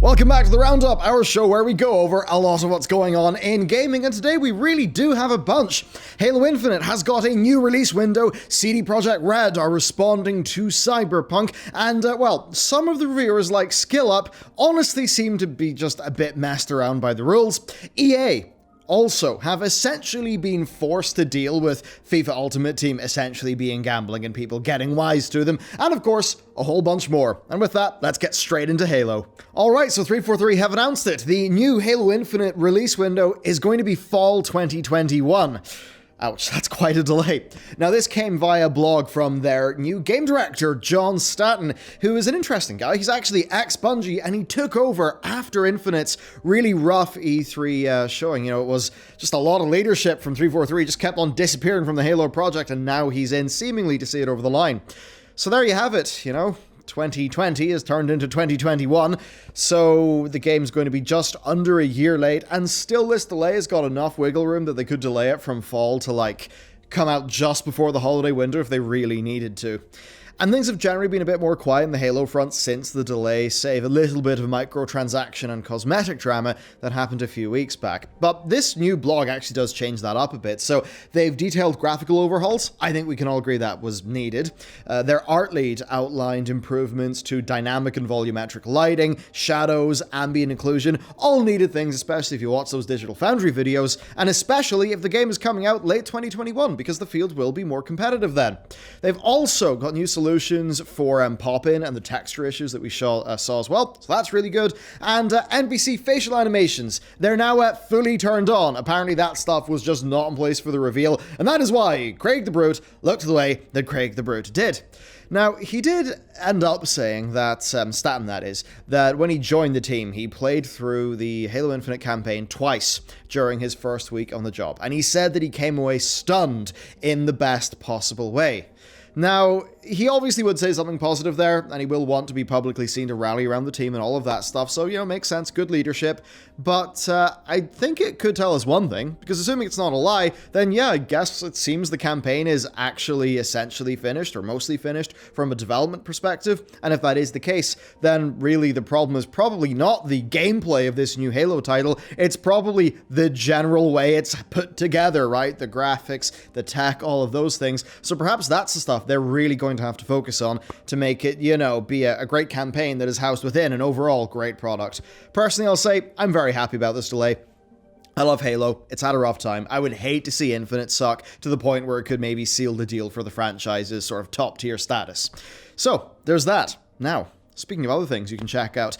Welcome back to the Roundup, our show where we go over a lot of what's going on in gaming, and today we really do have a bunch. Halo Infinite has got a new release window, CD Projekt Red are responding to Cyberpunk, and, well, some of the reviewers like Skillup honestly seem to be just a bit messed around by the rules. EA also have essentially been forced to deal with FIFA Ultimate Team essentially being gambling and people getting wise to them, and of course, a whole bunch more. And with that, let's get straight into Halo. Alright, so 343 have announced it. The new Halo Infinite release window is going to be fall 2021. Ouch, that's quite a delay. Now, this came via blog from their new game director, John Statton, who is an interesting guy. He's actually ex-Bungie, and he took over after Infinite's really rough E3 showing. You know, it was just a lot of leadership from 343, just kept on disappearing from the Halo project, and now he's in seemingly to see it over the line. So there you have it, you know. 2020 has turned into 2021, so the game's going to be just under a year late, and still this delay has got enough wiggle room that they could delay it from fall to, like, come out just before the holiday window if they really needed to. And things have generally been a bit more quiet in the Halo front since the delay, save a little bit of microtransaction and cosmetic drama that happened a few weeks back. But this new blog actually does change that up a bit. So they've detailed graphical overhauls. I think we can all agree that was needed. Their art lead outlined improvements to dynamic and volumetric lighting, shadows, ambient occlusion, all needed things, especially if you watch those Digital Foundry videos, and especially if the game is coming out late 2021, because the field will be more competitive then. They've also got new solutions for pop-in and the texture issues that we saw as well, so that's really good. And NPC facial animations, they're now fully turned on. Apparently that stuff was just not in place for the reveal, and that is why Craig the Brute looked the way that Craig the Brute did. Now, he did end up saying that, Statton that is, that when he joined the team, he played through the Halo Infinite campaign twice during his first week on the job, and he said that he came away stunned in the best possible way. Now, he obviously would say something positive there, and he will want to be publicly seen to rally around the team and all of that stuff, so, you know, makes sense, good leadership. But I think it could tell us one thing, because assuming it's not a lie, then yeah, I guess it seems the campaign is actually essentially finished, or mostly finished, from a development perspective, and if that is the case, then really the problem is probably not the gameplay of this new Halo title, it's probably the general way it's put together, right? The graphics, the tech, all of those things. So perhaps that's the stuff they're really going to have to focus on to make it, you know, be a great campaign that is housed within an overall great product. Personally, I'll say I'm very happy about this delay. I love Halo. It's had a rough time. I would hate to see Infinite suck to the point where it could maybe seal the deal for the franchise's sort of top-tier status. So, there's that. Now, speaking of other things you can check out,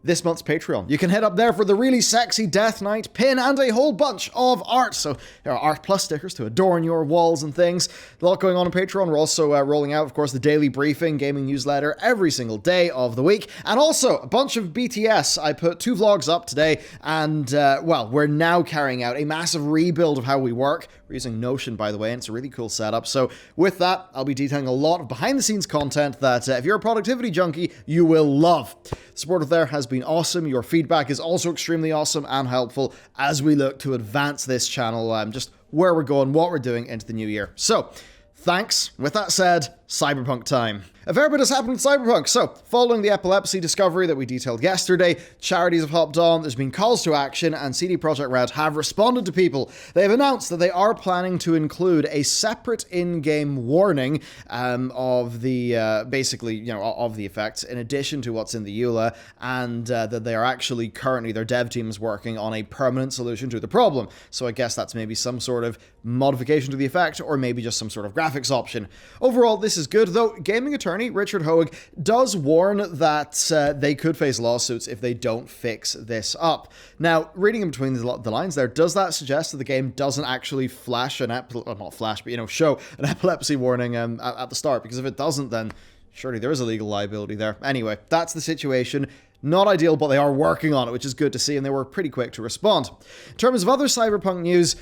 this month's Patreon. You can head up there for the really sexy Death Knight pin and a whole bunch of art. So there are Art Plus stickers to adorn your walls and things. A lot going on Patreon. We're also rolling out, of course, the daily briefing gaming newsletter every single day of the week. And also a bunch of BTS. I put 2 vlogs up today and, well, we're now carrying out a massive rebuild of how we work. We're using Notion, by the way, and it's a really cool setup. So with that, I'll be detailing a lot of behind-the-scenes content that if you're a productivity junkie, you will love. The support there has been awesome. Your feedback is also extremely awesome and helpful as we look to advance this channel, just where we're going, what we're doing into the new year. So, thanks. With that said, Cyberpunk time. A fair bit has happened with Cyberpunk. So, following the epilepsy discovery that we detailed yesterday, charities have hopped on, there's been calls to action, and CD Projekt Red have responded to people. They have announced that they are planning to include a separate in-game warning of the, basically, you know, of the effects, in addition to what's in the EULA, and that they are actually currently, their dev team is working on a permanent solution to the problem. So I guess that's maybe some sort of modification to the effect, or maybe just some sort of graphics option. Overall, this is good, though gaming attorney Richard Hoag does warn that they could face lawsuits if they don't fix this up. Now, reading in between the lines there, does that suggest that the game doesn't actually flash an not flash, but, you know, show an epilepsy warning at the start? Because if it doesn't, then surely there is a legal liability there. Anyway, that's the situation. Not ideal, but they are working on it, which is good to see, and they were pretty quick to respond. In terms of other Cyberpunk news,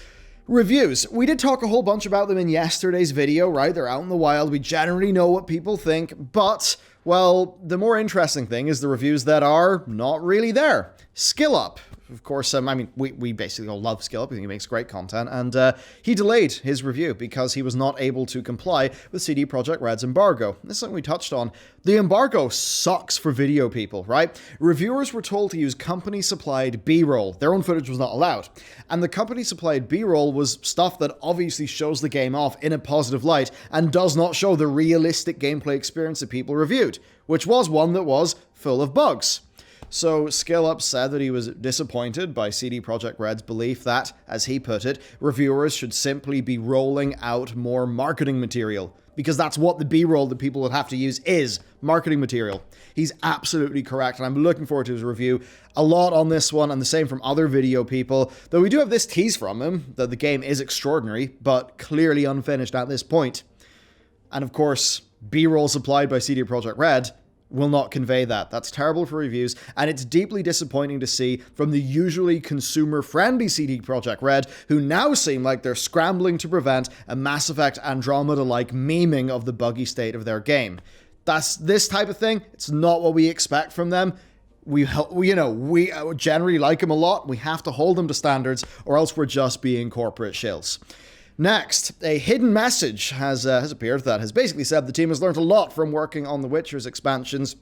reviews. We did talk a whole bunch about them in yesterday's video, right? They're out in the wild. We generally know what people think, but, well, the more interesting thing is the reviews that are not really there. Skillup of course, I mean, we basically all love Skillup. We think he makes great content, and he delayed his review because he was not able to comply with CD Projekt Red's embargo. This is something we touched on. The embargo sucks for video people, right? Reviewers were told to use company-supplied B-roll. Their own footage was not allowed. And the company-supplied B-roll was stuff that obviously shows the game off in a positive light and does not show the realistic gameplay experience that people reviewed, which was one that was full of bugs. So Skillup said that he was disappointed by CD Projekt Red's belief that, as he put it, reviewers should simply be rolling out more marketing material. Because that's what the B-roll that people would have to use is, marketing material. He's absolutely correct, and I'm looking forward to his review. A lot on this one, and the same from other video people, though we do have this tease from him, that the game is extraordinary, but clearly unfinished at this point. And of course, B-roll supplied by CD Projekt Red will not convey that. That's terrible for reviews, and it's deeply disappointing to see from the usually consumer-friendly CD Projekt Red, who now seem like they're scrambling to prevent a Mass Effect Andromeda-like memeing of the buggy state of their game. That's this type of thing. It's not what we expect from them. We generally like them a lot. We have to hold them to standards, or else we're just being corporate shills. Next, a hidden message has appeared that has basically said the team has learned a lot from working on The Witcher's expansions,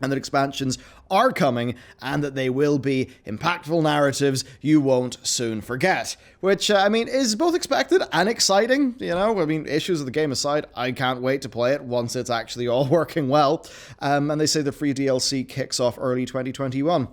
and that expansions are coming, and that they will be impactful narratives you won't soon forget. Which, I mean, is both expected and exciting, you know? I mean, issues of the game aside, I can't wait to play it once it's actually all working well. And they say the free DLC kicks off early 2021.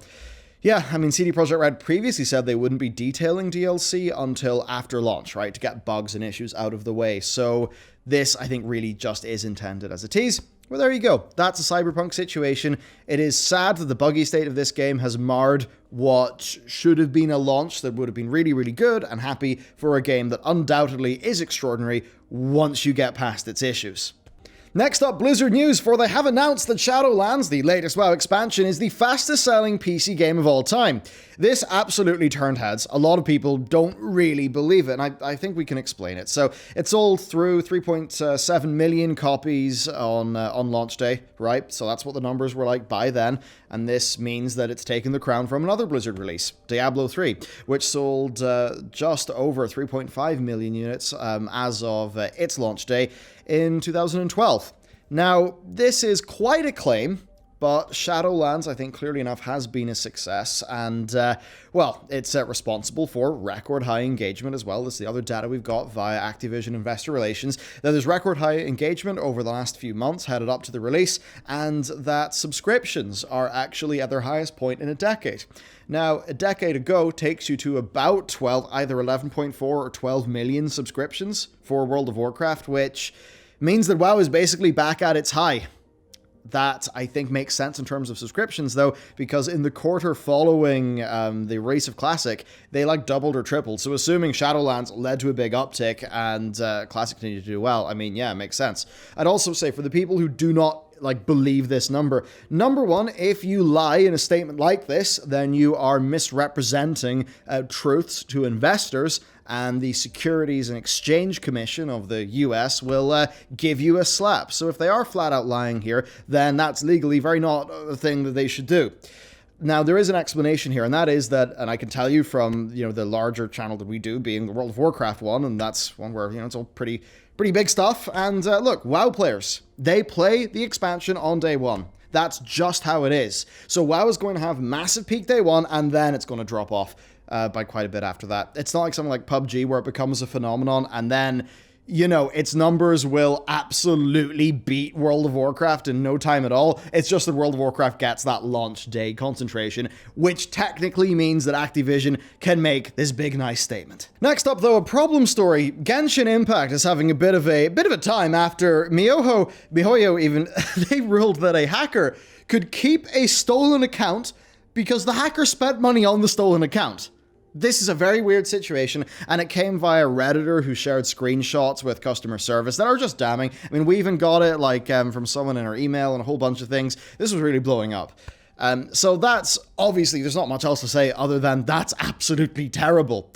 Yeah, I mean, CD Projekt Red previously said they wouldn't be detailing DLC until after launch, right, to get bugs and issues out of the way. So this, I think, really just is intended as a tease. Well, there you go. That's a Cyberpunk situation. It is sad that the buggy state of this game has marred what should have been a launch that would have been really, really good and happy for a game that undoubtedly is extraordinary once you get past its issues. Next up, Blizzard news, for they have announced that Shadowlands, the latest WoW expansion, is the fastest-selling PC game of all time. This absolutely turned heads. A lot of people don't really believe it, and I think we can explain it. So, it sold through 3.7 million copies on launch day, right? So that's what the numbers were like by then, and this means that it's taken the crown from another Blizzard release, Diablo 3, which sold just over 3.5 million units as of its launch day in 2012. Now, this is quite a claim, but Shadowlands, I think, clearly enough, has been a success, and, well, it's responsible for record-high engagement as well. This is the other data we've got via Activision Investor Relations, that there's record-high engagement over the last few months headed up to the release, and that subscriptions are actually at their highest point in a decade. Now, a decade ago takes you to about 12, either 11.4 or 12 million subscriptions for World of Warcraft, which means that WoW is basically back at its high. That, I think, makes sense in terms of subscriptions, though, because in the quarter following the release of Classic, they, doubled or tripled. So assuming Shadowlands led to a big uptick and Classic continued to do well, I mean, yeah, it makes sense. I'd also say, for the people who do not believe this number, number one, if you lie in a statement like this, then you are misrepresenting truths to investors, and the Securities and Exchange Commission of the US will give you a slap. So if they are flat out lying here, then that's legally very not a thing that they should do. Now, there is an explanation here, and that is that, and I can tell you from, the larger channel that we do, being the World of Warcraft one, and that's one where, it's all pretty big stuff. And look, WoW players, they play the expansion on day one. That's just how it is. So WoW is going to have massive peak day one, and then it's going to drop off by quite a bit after that. It's not like something like PUBG where it becomes a phenomenon, and then, its numbers will absolutely beat World of Warcraft in no time at all. It's just that World of Warcraft gets that launch day concentration, which technically means that Activision can make this big, nice statement. Next up, though, a problem story. Genshin Impact is having a bit of a time after MiHoNo even, they ruled that a hacker could keep a stolen account because the hacker spent money on the stolen account. This is a very weird situation, and it came via Redditor who shared screenshots with customer service that are just damning. I mean, we even got it from someone in our email and a whole bunch of things. This was really blowing up. So that's obviously, there's not much else to say other than that's absolutely terrible.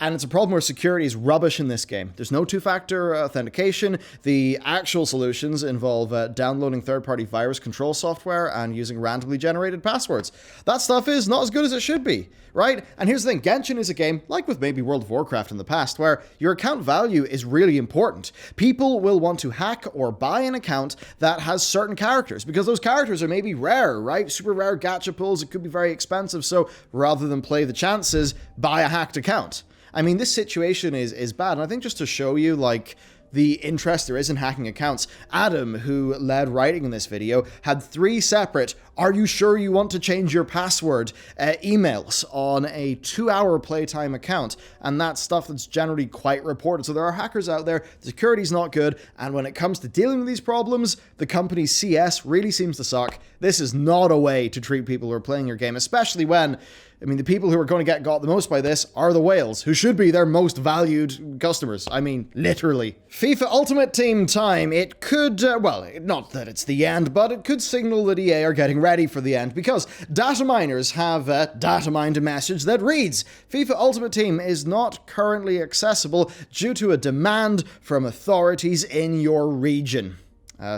And it's a problem where security is rubbish in this game. There's no two-factor authentication. The actual solutions involve downloading third-party virus control software and using randomly generated passwords. That stuff is not as good as it should be, right? And here's the thing, Genshin is a game, like with maybe World of Warcraft in the past, where your account value is really important. People will want to hack or buy an account that has certain characters, because those characters are maybe rare, right? Super rare gacha pulls, it could be very expensive, so rather than play the chances, buy a hacked account. I mean, this situation is bad, and I think just to show you, like, the interest there is in hacking accounts, Adam, who led writing in this video, had 3 separate "Are you sure you want to change your password?" emails on a 2-hour playtime account, and that's stuff that's generally quite reported. So there are hackers out there, the security's not good, and when it comes to dealing with these problems, the company's CS really seems to suck. This is not a way to treat people who are playing your game, especially when, I mean, the people who are going to get got the most by this are the whales, who should be their most valued customers. I mean, literally. FIFA Ultimate Team time. It could, well, not that it's the end, but it could signal that EA are getting ready for the end, because data miners have data mined a message that reads, FIFA Ultimate Team is not currently accessible due to a demand from authorities in your region.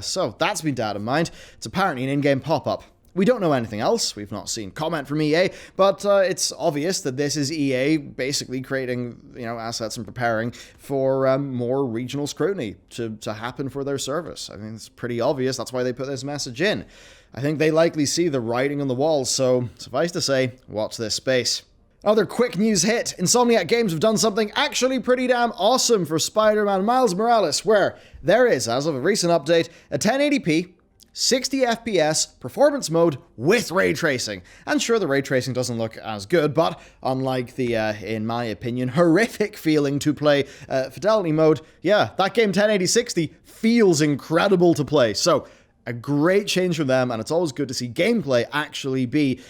So that's been data mined. It's apparently an in-game pop-up. We don't know anything else. We've not seen comment from EA, but it's obvious that this is EA basically creating, assets and preparing for more regional scrutiny to happen for their service. I mean, it's pretty obvious. That's why they put this message in. I think they likely see the writing on the wall, so suffice to say, watch this space. Other quick news hit. Insomniac Games have done something actually pretty damn awesome for Spider-Man Miles Morales, where there is, as of a recent update, a 1080p 60 FPS performance mode with ray tracing. And sure, the ray tracing doesn't look as good, but unlike the, in my opinion, horrific feeling to play fidelity mode, yeah, that game 1080-60 feels incredible to play. So, a great change from them, and it's always good to see gameplay actually be,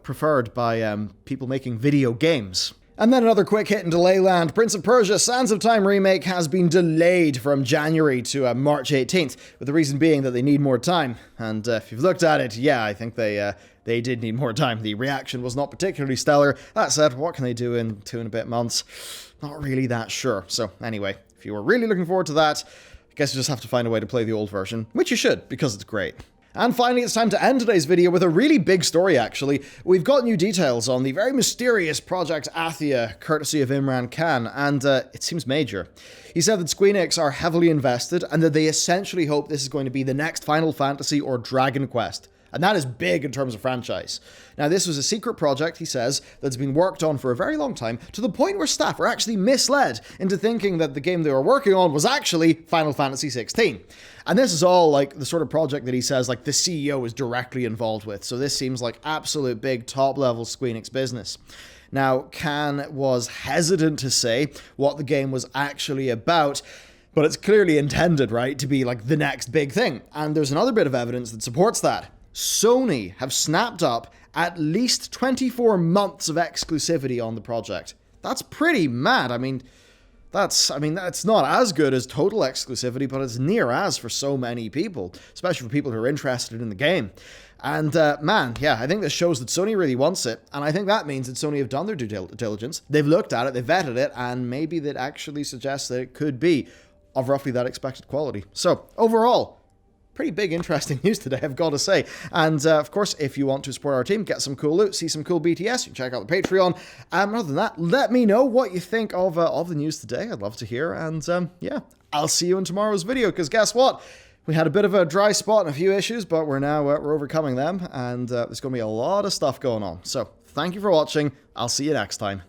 preferred by people making video games. And then another quick hit in delay land. Prince of Persia Sands of Time remake has been delayed from January to March 18th, with the reason being that they need more time. And if you've looked at it, yeah, I think they did need more time. The reaction was not particularly stellar. That said, what can they do in 2 and a bit months? Not really that sure. So anyway, if you were really looking forward to that, I guess you just have to find a way to play the old version, which you should, because it's great. And finally, it's time to end today's video with a really big story, actually. We've got new details on the very mysterious Project Athia, courtesy of Imran Khan, and it seems major. He said that Squeenix are heavily invested, and that they essentially hope this is going to be the next Final Fantasy or Dragon Quest. And that is big in terms of franchise. Now, this was a secret project, he says, that's been worked on for a very long time, to the point where staff were actually misled into thinking that the game they were working on was actually Final Fantasy 16. And this is all, like, the sort of project that he says, like, the CEO is directly involved with. So this seems like absolute big top-level Squeenix business. Now, Khan was hesitant to say what the game was actually about, but it's clearly intended, right, to be, like, the next big thing. And there's another bit of evidence that supports that. Sony have snapped up at least 24 months of exclusivity on the project. That's pretty mad. I mean, that's not as good as total exclusivity, but it's near as for so many people, especially for people who are interested in the game. And man, yeah, I think this shows that Sony really wants it, and I think that means that Sony have done their due diligence. They've looked at it, they've vetted it, and maybe that actually suggests that it could be of roughly that expected quality. So, overall, pretty big, interesting news today, I've got to say. And of course, if you want to support our team, get some cool loot, see some cool BTS, you can check out the Patreon. Other than that, let me know what you think of the news today. I'd love to hear. And yeah, I'll see you in tomorrow's video, because guess what? We had a bit of a dry spot and a few issues, but we're now we're overcoming them, and there's going to be a lot of stuff going on. So thank you for watching. I'll see you next time.